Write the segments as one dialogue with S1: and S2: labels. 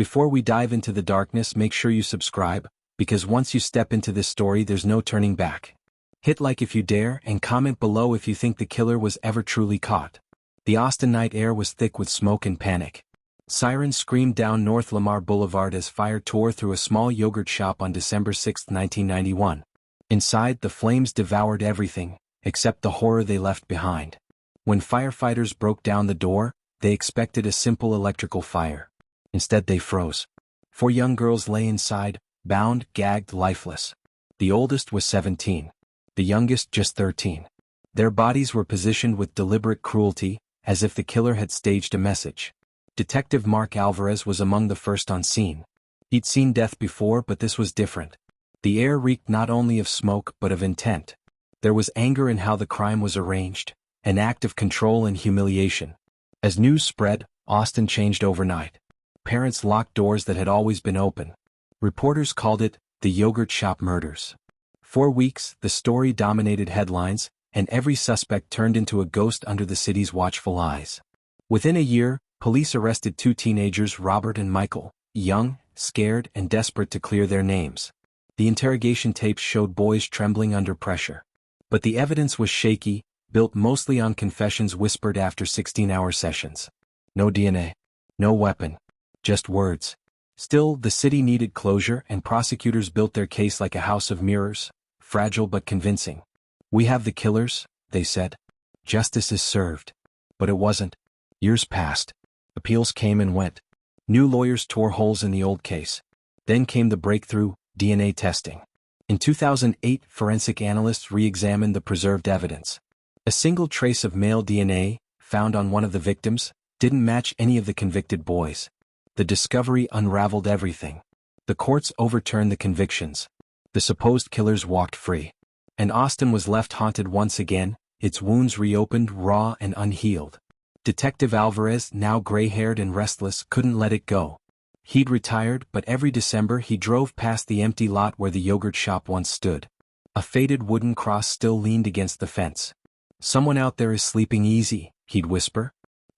S1: Before we dive into the darkness, make sure you subscribe, because once you step into this story there's no turning back. Hit like if you dare and comment below if you think the killer was ever truly caught. The Austin night air was thick with smoke and panic. Sirens screamed down North Lamar Boulevard as fire tore through a small yogurt shop on December 6, 1991. Inside, the flames devoured everything, except the horror they left behind. When firefighters broke down the door, they expected a simple electrical fire. Instead they froze. 4 young girls lay inside, bound, gagged, lifeless. The oldest was 17. The youngest just 13. Their bodies were positioned with deliberate cruelty, as if the killer had staged a message. Detective Mark Alvarez was among the first on scene. He'd seen death before, but this was different. The air reeked not only of smoke but of intent. There was anger in how the crime was arranged, an act of control and humiliation. As news spread, Austin changed overnight. Parents locked doors that had always been open. Reporters called it the yogurt shop murders. For weeks, the story dominated headlines, and every suspect turned into a ghost under the city's watchful eyes. Within a year, police arrested 2 teenagers, Robert and Michael, young, scared, and desperate to clear their names. The interrogation tapes showed boys trembling under pressure. But the evidence was shaky, built mostly on confessions whispered after 16-hour sessions. No DNA. No weapon. Just words. Still, the city needed closure, and prosecutors built their case like a house of mirrors, fragile but convincing. "We have the killers," they said. "Justice is served." But it wasn't. Years passed. Appeals came and went. New lawyers tore holes in the old case. Then came the breakthrough, DNA testing. In 2008, forensic analysts re-examined the preserved evidence. A single trace of male DNA, found on one of the victims, didn't match any of the convicted boys. The discovery unraveled everything. The courts overturned the convictions. The supposed killers walked free. And Austin was left haunted once again, its wounds reopened, raw and unhealed. Detective Alvarez, now gray-haired and restless, couldn't let it go. He'd retired, but every December he drove past the empty lot where the yogurt shop once stood. A faded wooden cross still leaned against the fence. "Someone out there is sleeping easy," he'd whisper.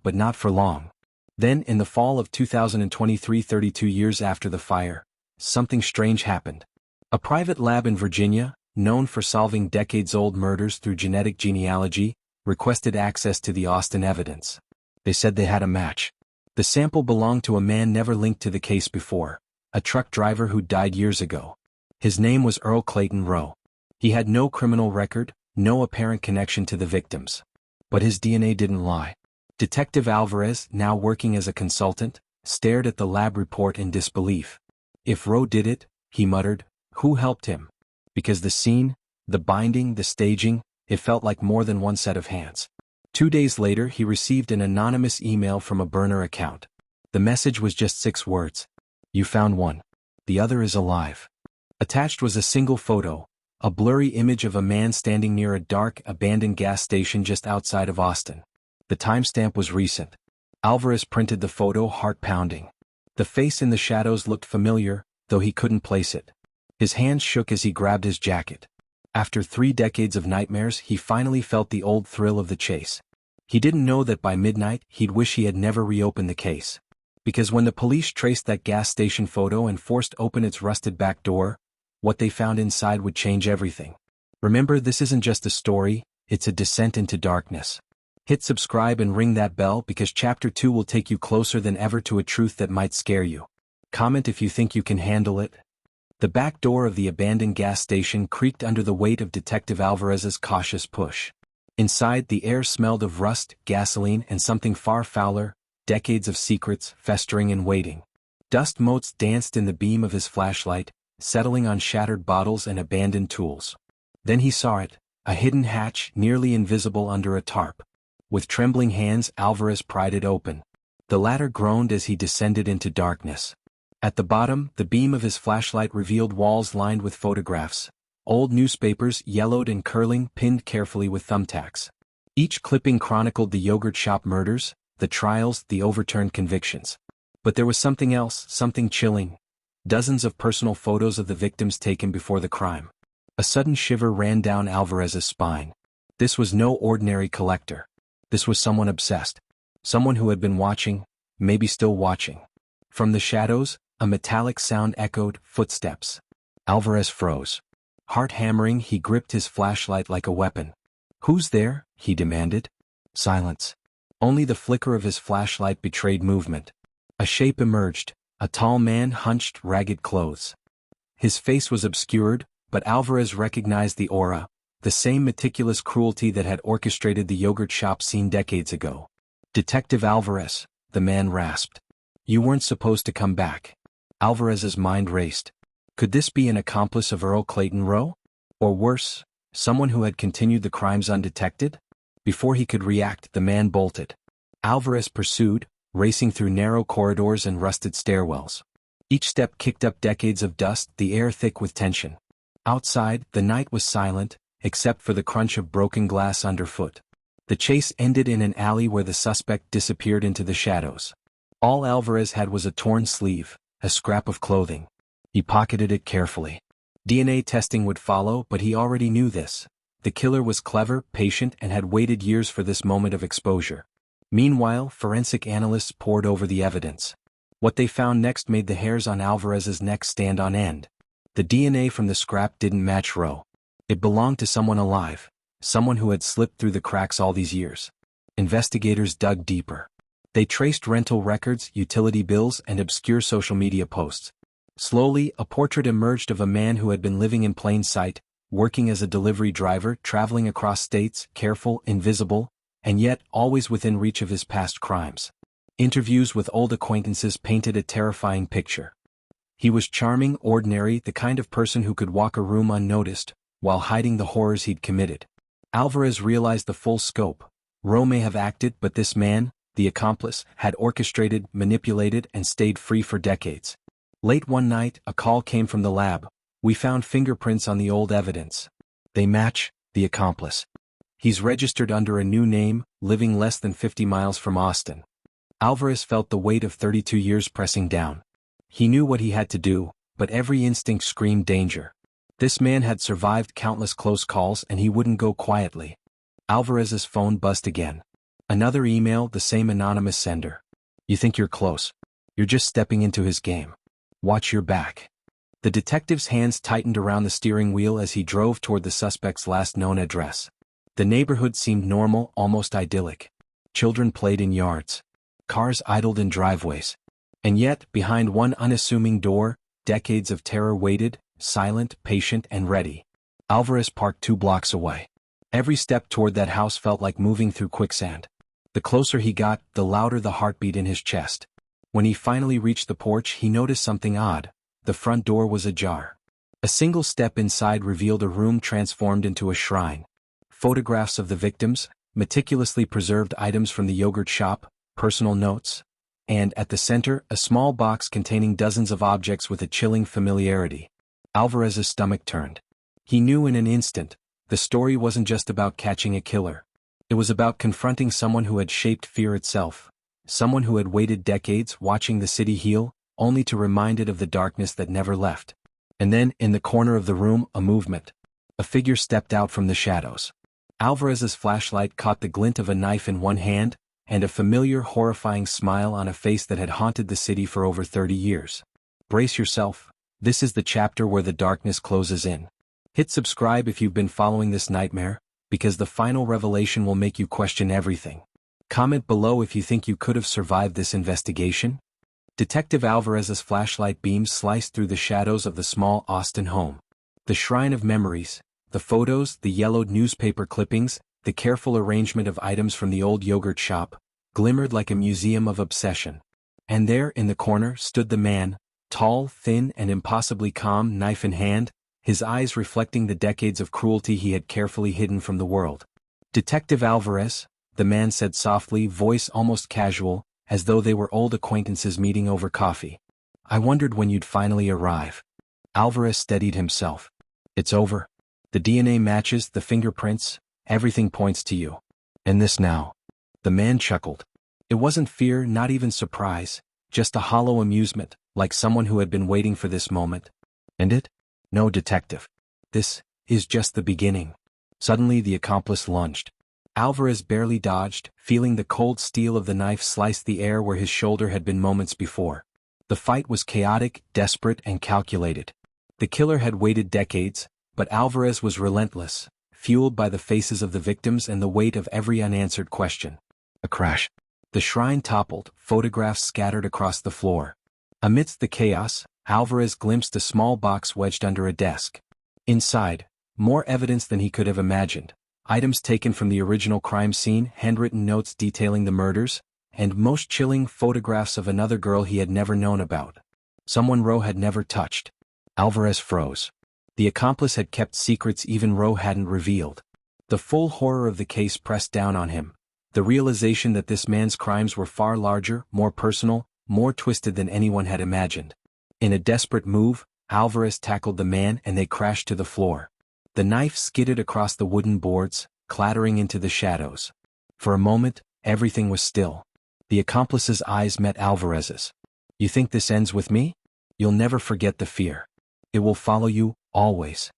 S1: But not for long. Then, in the fall of 2023, 32 years after the fire, something strange happened. A private lab in Virginia, known for solving decades-old murders through genetic genealogy, requested access to the Austin evidence. They said they had a match. The sample belonged to a man never linked to the case before, a truck driver who died years ago. His name was Earl Clayton Rowe. He had no criminal record, no apparent connection to the victims. But his DNA didn't lie. Detective Alvarez, now working as a consultant, stared at the lab report in disbelief. "If Rowe did it," he muttered, "who helped him?" Because the scene, the binding, the staging, it felt like more than one set of hands. 2 days later he received an anonymous email from a burner account. The message was just 6 words. "You found one. The other is alive." Attached was a single photo, a blurry image of a man standing near a dark, abandoned gas station just outside of Austin. The timestamp was recent. Alvarez printed the photo, heart pounding. The face in the shadows looked familiar, though he couldn't place it. His hands shook as he grabbed his jacket. After 3 decades of nightmares, he finally felt the old thrill of the chase. He didn't know that by midnight he'd wish he had never reopened the case. Because when the police traced that gas station photo and forced open its rusted back door, what they found inside would change everything. Remember, this isn't just a story, it's a descent into darkness. Hit subscribe and ring that bell, because Chapter 2 will take you closer than ever to a truth that might scare you. Comment if you think you can handle it. The back door of the abandoned gas station creaked under the weight of Detective Alvarez's cautious push. Inside, the air smelled of rust, gasoline, and something far fouler, decades of secrets festering and waiting. Dust motes danced in the beam of his flashlight, settling on shattered bottles and abandoned tools. Then he saw it, a hidden hatch nearly invisible under a tarp. With trembling hands, Alvarez pried it open. The latter groaned as he descended into darkness. At the bottom, the beam of his flashlight revealed walls lined with photographs, old newspapers, yellowed and curling, pinned carefully with thumbtacks. Each clipping chronicled the yogurt shop murders, the trials, the overturned convictions. But there was something else, something chilling. Dozens of personal photos of the victims taken before the crime. A sudden shiver ran down Alvarez's spine. This was no ordinary collector. This was someone obsessed. Someone who had been watching, maybe still watching. From the shadows, a metallic sound echoed, footsteps. Alvarez froze. Heart hammering, he gripped his flashlight like a weapon. "Who's there?" he demanded. Silence. Only the flicker of his flashlight betrayed movement. A shape emerged, a tall man, hunched, ragged clothes. His face was obscured, but Alvarez recognized the aura, the same meticulous cruelty that had orchestrated the yogurt shop scene decades ago. "Detective Alvarez," the man rasped. "You weren't supposed to come back." Alvarez's mind raced. Could this be an accomplice of Earl Clayton Rowe? Or worse, someone who had continued the crimes undetected? Before he could react, the man bolted. Alvarez pursued, racing through narrow corridors and rusted stairwells. Each step kicked up decades of dust, the air thick with tension. Outside, the night was silent, except for the crunch of broken glass underfoot. The chase ended in an alley where the suspect disappeared into the shadows. All Alvarez had was a torn sleeve, a scrap of clothing. He pocketed it carefully. DNA testing would follow, but he already knew this. The killer was clever, patient, and had waited years for this moment of exposure. Meanwhile, forensic analysts pored over the evidence. What they found next made the hairs on Alvarez's neck stand on end. The DNA from the scrap didn't match Rowe. It belonged to someone alive, someone who had slipped through the cracks all these years. Investigators dug deeper. They traced rental records, utility bills, and obscure social media posts. Slowly, a portrait emerged of a man who had been living in plain sight, working as a delivery driver, traveling across states, careful, invisible, and yet always within reach of his past crimes. Interviews with old acquaintances painted a terrifying picture. He was charming, ordinary, the kind of person who could walk a room unnoticed, while hiding the horrors he'd committed. Alvarez realized the full scope. Rowe may have acted, but this man, the accomplice, had orchestrated, manipulated, and stayed free for decades. Late one night, a call came from the lab. "We found fingerprints on the old evidence. They match the accomplice. He's registered under a new name, living less than 50 miles from Austin." Alvarez felt the weight of 32 years pressing down. He knew what he had to do, but every instinct screamed danger. This man had survived countless close calls, and he wouldn't go quietly. Alvarez's phone buzzed again. Another email, the same anonymous sender. "You think you're close. You're just stepping into his game. Watch your back." The detective's hands tightened around the steering wheel as he drove toward the suspect's last known address. The neighborhood seemed normal, almost idyllic. Children played in yards. Cars idled in driveways. And yet, behind one unassuming door, decades of terror waited, silent, patient, and ready. Alvarez parked 2 blocks away. Every step toward that house felt like moving through quicksand. The closer he got, the louder the heartbeat in his chest. When he finally reached the porch, he noticed something odd. The front door was ajar. A single step inside revealed a room transformed into a shrine. Photographs of the victims, meticulously preserved items from the yogurt shop, personal notes, and, at the center, a small box containing dozens of objects with a chilling familiarity. Alvarez's stomach turned. He knew in an instant, the story wasn't just about catching a killer. It was about confronting someone who had shaped fear itself. Someone who had waited decades watching the city heal, only to remind it of the darkness that never left. And then, in the corner of the room, a movement. A figure stepped out from the shadows. Alvarez's flashlight caught the glint of a knife in one hand, and a familiar, horrifying smile on a face that had haunted the city for over 30 years. Brace yourself. This is the chapter where the darkness closes in. Hit subscribe if you've been following this nightmare, because the final revelation will make you question everything. Comment below if you think you could have survived this investigation. Detective Alvarez's flashlight beam sliced through the shadows of the small Austin home. The shrine of memories, the photos, the yellowed newspaper clippings, the careful arrangement of items from the old yogurt shop, glimmered like a museum of obsession. And there, in the corner, stood the man, tall, thin, and impossibly calm, knife in hand, his eyes reflecting the decades of cruelty he had carefully hidden from the world. "Detective Alvarez," the man said softly, voice almost casual, as though they were old acquaintances meeting over coffee. "I wondered when you'd finally arrive." Alvarez steadied himself. "It's over. The DNA matches, the fingerprints, everything points to you. And this now." The man chuckled. It wasn't fear, not even surprise, just a hollow amusement, like someone who had been waiting for this moment. "And it? No, detective. This is just the beginning." Suddenly the accomplice lunged. Alvarez barely dodged, feeling the cold steel of the knife slice the air where his shoulder had been moments before. The fight was chaotic, desperate, and calculated. The killer had waited decades, but Alvarez was relentless, fueled by the faces of the victims and the weight of every unanswered question. A crash. The shrine toppled, photographs scattered across the floor. Amidst the chaos, Alvarez glimpsed a small box wedged under a desk. Inside, more evidence than he could have imagined. Items taken from the original crime scene, handwritten notes detailing the murders, and most chilling photographs of another girl he had never known about. Someone Rowe had never touched. Alvarez froze. The accomplice had kept secrets even Rowe hadn't revealed. The full horror of the case pressed down on him. The realization that this man's crimes were far larger, more personal, more twisted than anyone had imagined. In a desperate move, Alvarez tackled the man and they crashed to the floor. The knife skidded across the wooden boards, clattering into the shadows. For a moment, everything was still. The accomplice's eyes met Alvarez's. "You think this ends with me? You'll never forget the fear. It will follow you, always."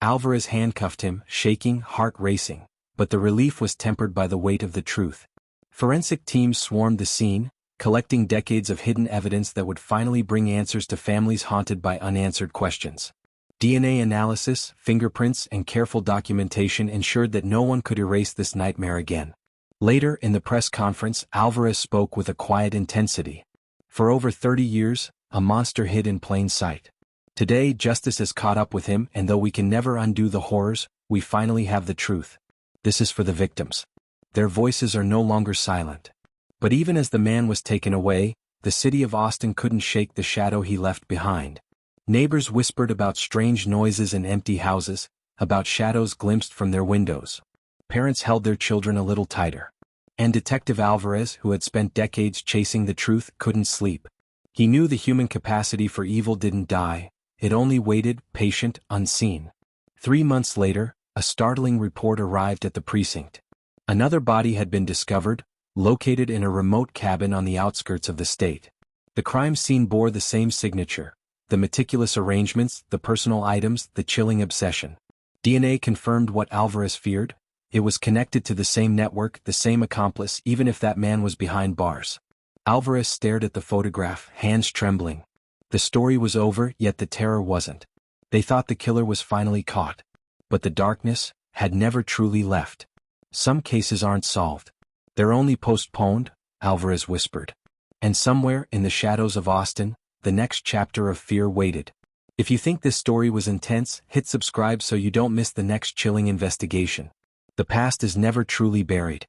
S1: Alvarez handcuffed him, shaking, heart racing, but the relief was tempered by the weight of the truth. Forensic teams swarmed the scene, collecting decades of hidden evidence that would finally bring answers to families haunted by unanswered questions. DNA analysis, fingerprints, and careful documentation ensured that no one could erase this nightmare again. Later, in the press conference, Alvarez spoke with a quiet intensity. For over 30 years, a monster hid in plain sight. Today, justice has caught up with him, and though we can never undo the horrors, we finally have the truth. This is for the victims. Their voices are no longer silent. But even as the man was taken away, the city of Austin couldn't shake the shadow he left behind. Neighbors whispered about strange noises in empty houses, about shadows glimpsed from their windows. Parents held their children a little tighter. And Detective Alvarez, who had spent decades chasing the truth, couldn't sleep. He knew the human capacity for evil didn't die, it only waited, patient, unseen. 3 months later, a startling report arrived at the precinct. Another body had been discovered, located in a remote cabin on the outskirts of the state. The crime scene bore the same signature. The meticulous arrangements, the personal items, the chilling obsession. DNA confirmed what Alvarez feared. It was connected to the same network, the same accomplice, even if that man was behind bars. Alvarez stared at the photograph, hands trembling. The story was over, yet the terror wasn't. They thought the killer was finally caught. But the darkness had never truly left. "Some cases aren't solved. They're only postponed," Alvarez whispered. And somewhere, in the shadows of Austin, the next chapter of fear waited. If you think this story was intense, hit subscribe so you don't miss the next chilling investigation. The past is never truly buried.